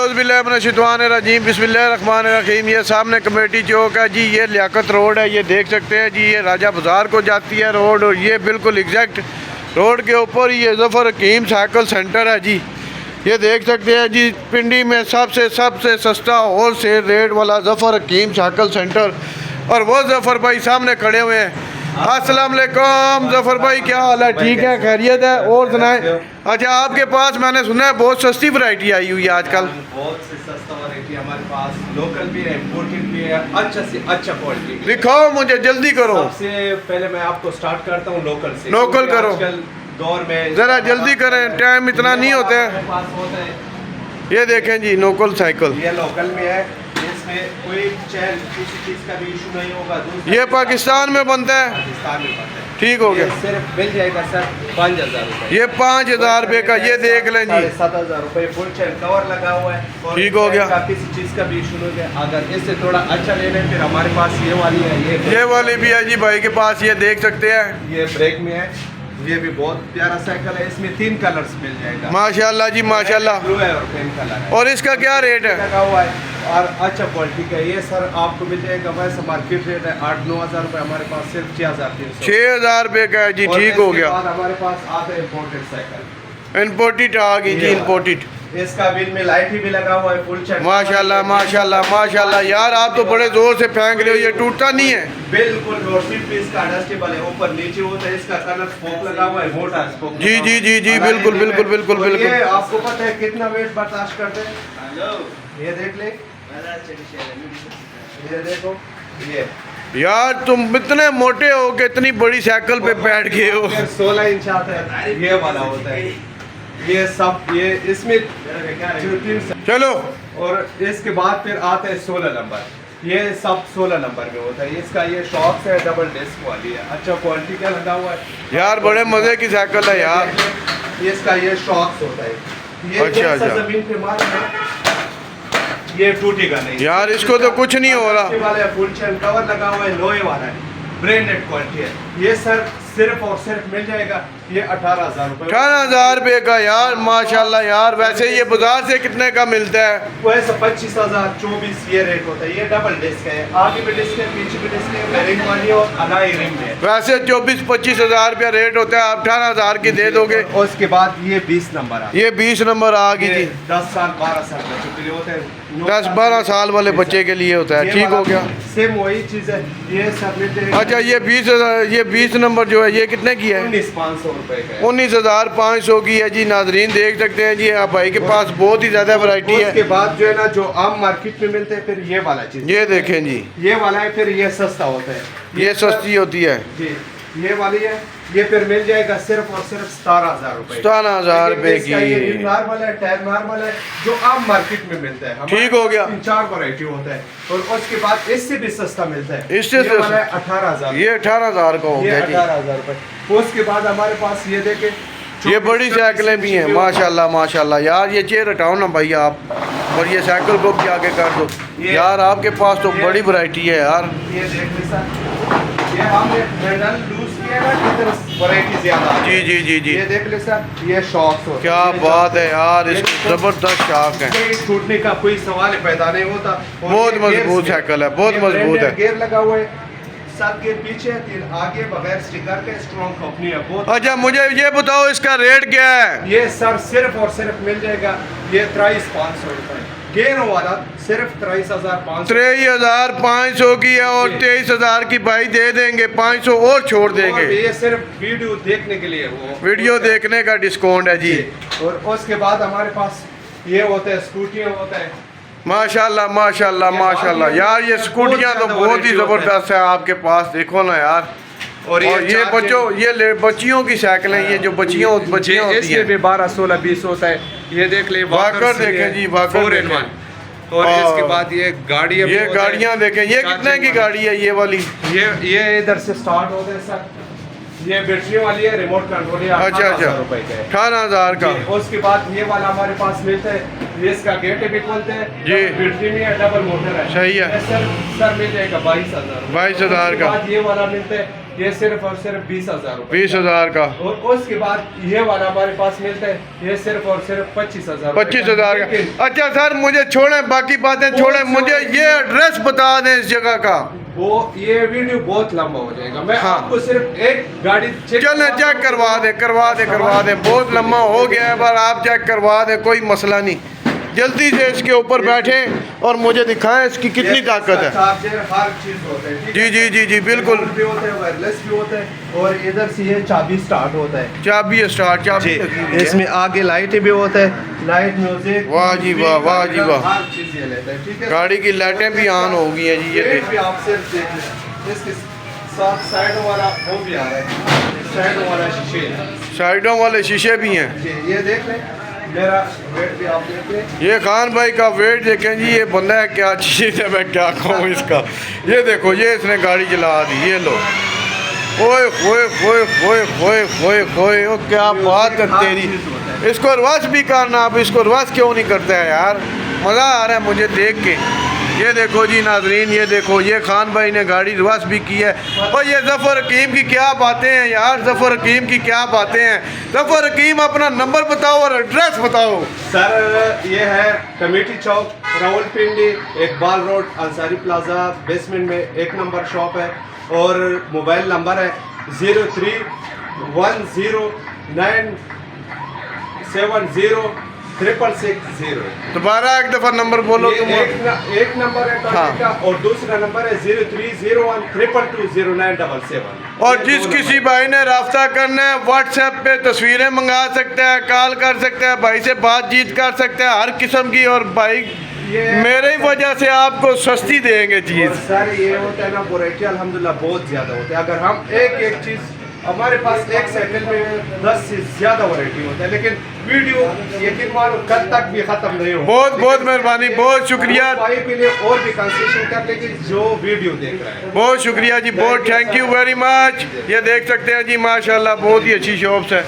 औज़ुबिल्लाहिमिनश्शैतानिर्रजीम बिस्मिल्लाहिर्रहमानिर्रहीम। ये सामने कमेटी चौक है जी, ये लियाकत रोड है, ये देख सकते हैं जी। ये राजा बाज़ार को जाती है रोड, और ये बिल्कुल एग्जैक्ट रोड के ऊपर ये ज़फ़र हकीम साइकिल सेंटर है जी। ये देख सकते हैं जी, पिंडी में सबसे सस्ता होल सेल रेट वाला ज़फ़र हकीम साइकिल सेंटर। और वो ज़फ़र भाई सामने खड़े हुए हैं। अस्सलाम वालेकुम ज़फ़र भाई, क्या हाल है? ठीक है, खैरियत है? और सुनाएं। अच्छा, आपके पास मैंने सुना है बहुत सस्ती वैरायटी आई हुई है आजकल। बहुत से सस्ता वैरायटी हमारे पास लोकल भी है, इम्पोर्टेड भी है, अच्छा से अच्छा क्वालिटी। दिखाओ मुझे, जल्दी करो। सबसे पहले मैं आपको स्टार्ट करता हूँ लोकल से। लोकल करो, आजकल दौर में जरा जल्दी करें, टाइम इतना नहीं होता है। हमारे पास होता है। ये देखें जी, लोकल साइकिल, ये लोकल में है, इसमें कोई चैन किसी चीज़ का भी इशू नहीं होगा। ये पाकिस्तान में बनता है। पाकिस्तान में बनता है। ठीक हो गया। ये सिर्फ मिल जाएगा सर 5,000 रुपये। ये 5,000 रुपये का, ये देख लें जी। 7,500 रुपये फुल चैन कवर लगा हुआ है। और ठीक हो गया। किसी चीज़ का भी इशू नहीं है। अगर इससे थोड़ा अच्छा लेना है फिर हमारे पास ये वाली है। ये वाली भी है जी भाई के पास, ये देख सकते हैं। ये ब्रेक में है, ये भी बहुत प्यारा साइकिल है। इसमें 3 कलर्स मिल जाएगा। माशाल्लाह जी माशाल्लाह। ब्लू है और पिंक कलर है। और इसका क्या रेट है? लगा हुआ है और अच्छा क्वालिटी का। ये सर आपको मिल जाएगा, वैसे मार्केट रेट है 8-9 हज़ार रुपये, हमारे पास सिर्फ 6,300। 6,000 रुपये का है जी। ठीक हो गया। हमारे पास आता है इम्पोर्टेड साइकिल, इम्पोर्टेड आ गई जी, इम्पोर्टेड। इसका बिल में लाइट भी लगा हुआ है, फुल चैन। माशाल्लाह माशाल्लाह माशाल्लाह। यार आप तो बड़े जोर से फेंक रहे हो, ये टूटता नहीं है? बिल्कुल, और सिर्फ इसका एडजस्टेबल है, ऊपर नीचे होता है। इसका कलर स्पोक लगा हुआ है, मोटा स्पोक। जी जी जी जी, बिल्कुल बिल्कुल बिल्कुल और ये बिल्कुल। आपको पता है कितना वेट बर्दाश्त करते हैं? ये देख ले, ये देखो, ये यार तुम इतने मोटे हो कि इतनी बड़ी साइकिल पे बैठ गए हो। 16 इंच आता है, ये वाला होता है। ये सब ये इसमें चलो, और इसके बाद फिर आता है 16 नंबर। ये सब 16 नंबर में होता है। इसका ये शॉक्स है, डबल डिस्क वाली है, अच्छा क्वालिटी का लगा हुआ है यार बड़े मजे की साइकिल है यार। इसका ये शॉक्स होता है। ये अच्छा, जैसा अच्छा। जमीन पे मारना ये टूटेगा नहीं यार, इसको तो कुछ नहीं हो रहा। वाला फुल चैन कवर लगा हुआ है, लोहे वाला है, ब्रांडेड क्वालिटी है। ये सर सिर्फ और सिर्फ मिल जाएगा ये 18,000 रुपये। 18,000 रुपये का यार, माशाल्लाह यार। वैसे ये बाजार से कितने का मिलता है? वैसे 25,000 24 ये रेट होता है। ये डबल डिस्क है, आगे भी डिस्क है, पीछे भी डिस्क है, रिंग वाली और अलाई रिंग है। वैसे 24-25 हज़ार रुपया रेट होता है, आप 18,000 की दे दोगे। और उसके बाद ये 20 नंबर आता है। ये 20 नंबर आ गई जी। 10 साल 12 साल बच्चों के लिए होते हैं। 10-12 साल वाले बच्चे के लिए होता है। ठीक हो गया। सेम वही चीज़ है। ये सब अच्छा, ये 20 नंबर जो है ये कितने की है? 19,500 रुपये का है। 19,500 की है जी। नाजरीन देख सकते हैं जी, आप भाई के पास बहुत ही ज़्यादा वैरायटी है। उसके बाद जो है ना, जो आम मार्केट में मिलते हैं, फिर ये वाला चीज़, ये देखें जी, ये वाला है, फिर ये सस्ता होता है, ये सस्ती होती है जी। ये वाली है, ये फिर मिल जाएगा सिर्फ और सिर्फ 17,000 रुपये। 17,000 रुपये की। ये नॉर्मल है, टायर नॉर्मल है, जो आम मार्केट में मिलता है। ठीक हो गया। 3-4 वैरायटी होता है। और उसके बाद इससे भी सस्ता मिलता है। इससे ये सस्ता? वाला है 18,000। ये 18,000 का हो ये गया जी। 18,000 रुपये। उसके बाद हमारे पास ये देखे, ये बड़ी साइकिलें भी हैं माशाल्लाह माशाल्लाह। यार ये चेयर हटाओ ना भाई आप, और ये साइकिल को भी आगे कर दो यार। आपके पास तो बड़ी वैरायटी है यार। ये देख ले सर, ये हमने हैंडल लूज किया है ना, इधर वैरायटी ज्यादा है। जी जी जी जी। ये देख ले सर, ये शॉक्स होते क्या हैं। बात है यार, इसकी जबरदस्त शाख है। कोई टूटने का कोई सवाल पैदा नहीं होता। और बहुत ये मजबूत gears साइकिल है, बहुत ये मजबूत है। branded गियर लगा हुआ है, 7 गियर पीछे, 3 आगे, बगैर स्टिकर के, स्ट्रॉन्ग कंपनी है बहुत। अच्छा, मुझे ये बताओ इसका रेट क्या है? ये सर सिर्फ और सिर्फ मिल जाएगा ये 23,500 रुपये। गेयर वाला सिर्फ 23,500। 23,500 की है, और 23,000 की भाई दे देंगे, 500 और छोड़ देंगे। ये सिर्फ वीडियो देखने के लिए, वो वीडियो देखने का डिस्काउंट है जी। और उसके बाद हमारे पास ये होता है, स्कूटियाँ होता है। माशाल्लाह माशाल्लाह माशाल्लाह। यार ये स्कूटियाँ तो बहुत ही ज़बरदस्त है आपके पास, देखो ना यार। और ये बच्चियों की साइकिलें, ये जो बच्चियाँ होती इसमें भी हैं, 12, 16, 20 होता है। ये देख ले, वाकर देखें जी, वाकर 4-in-1। और इसके बाद ये गाड़ी, ये गाड़ियाँ देखें। ये कितने की गाड़ी है ये वाली? ये इधर से स्टार्ट होता है सर। ये बैटरी वाली है, रिमोट कंट्रोल है। अच्छा 18,000 रुपये का है। 18,000 का। उसके बाद ये वाला हमारे पास मिलता है, ये इसका गेट भी खोलते हैं जी। बैटरी में है, डबल मोटर है। सही है। सर मिल जाएगा 22,000। 22,000 का। बाद ये वाला मिलता है ये सिर्फ और सिर्फ 20,000 रुपए 20,000 का। और उसके बाद ये वाला हमारे पास मिलता है, ये सिर्फ और सिर्फ 25,000 25,000 का। अच्छा सर, मुझे छोड़े, बाकी बातें छोड़े, मुझे ये एड्रेस बता दें इस जगह का। वो ये वीडियो बहुत लंबा हो जाएगा, मैं हाँ। आपको सिर्फ एक गाड़ी चलें चेक करवा दे, बहुत लम्बा हो गया है, पर आप चेक करवा दें, कोई मसला नहीं। जल्दी से इसके ऊपर बैठे और मुझे दिखाएं इसकी कितनी ताकत है। चार्जर हर चीज होता है, ठीक है? जी बिल्कुल। भी होता है, वायरलेस भी होता है, और इधर से ये चाबी स्टार्ट होता है। चाबी स्टार्ट, चाबी इसमें आगे लाइट भी होता है, लाइट म्यूजिक। वाह जी वाह, वाह जी वाह। हर चीज ये लेता है, ठीक है? गाड़ी की लाइटें भी ऑन हो गई हैं जी। ये भी आप सिर्फ देख लें, इसके साथ साइड वाला वो भी आ रहा है, साइड वाला शीशे है। साइडों वाले शीशे भी हैं जी, ये देख लें, मेरा वेट भी आप देख लें। ये खान भाई का वेट देखें जी, ये बंदा है क्या चीज़ है, मैं क्या कहूँ इसका। ये देखो, ये इसने गाड़ी चला दी, ये लो। ओए होए होए होए होए होए होए, ओ क्या बात है तेरी। इसको रिवर्स भी करना, आप इसको रिवर्स क्यों नहीं करते हैं यार, मज़ा आ रहा है मुझे देख के। ये देखो जी नाजरीन, ये देखो, ये खान भाई ने गाड़ी रिवर्स भी की है। और ये ज़फ़र हकीम की क्या बातें हैं यार, ज़फ़र हकीम की क्या बातें हैं। ज़फ़र हकीम, अपना नंबर बताओ और एड्रेस बताओ। सर ये है committee Chowk, Rawalpindi, Iqbal road, Ansari plaza basement में 1 नंबर शॉप है, और मोबाइल नंबर है 0310970660। दोबारा एक दफ़ा नंबर बोलो तुम। एक नंबर है हाँ। का, और दूसरा नंबर है 0301220977। और जिस किसी भाई ने रास्ता करना है, व्हाट्सएप पे तस्वीरें मंगा सकता है, कॉल कर सकता है, भाई से बातचीत कर सकता है हर किस्म की। और भाई मेरे ही वजह से आपको सस्ती देंगे चीज़। सर ये होता है ना, वैरायटी अल्हम्दुलिल्लाह बहुत ज़्यादा होता है। अगर हम एक चीज़, हमारे पास एक साइकिल में 10 से ज़्यादा वैरायटी होता है, लेकिन वीडियो यकीन मानो कल तक भी ख़त्म नहीं हो। बहुत मेहरबानी, बहुत शुक्रिया। भाई के लिए और भी कंसेशन कर लेंगे जो वीडियो देख रहा है। बहुत शुक्रिया जी, बहुत थैंक यू वेरी मच। ये देख सकते हैं जी, माशाल्लाह बहुत ही अच्छी शॉप्स है।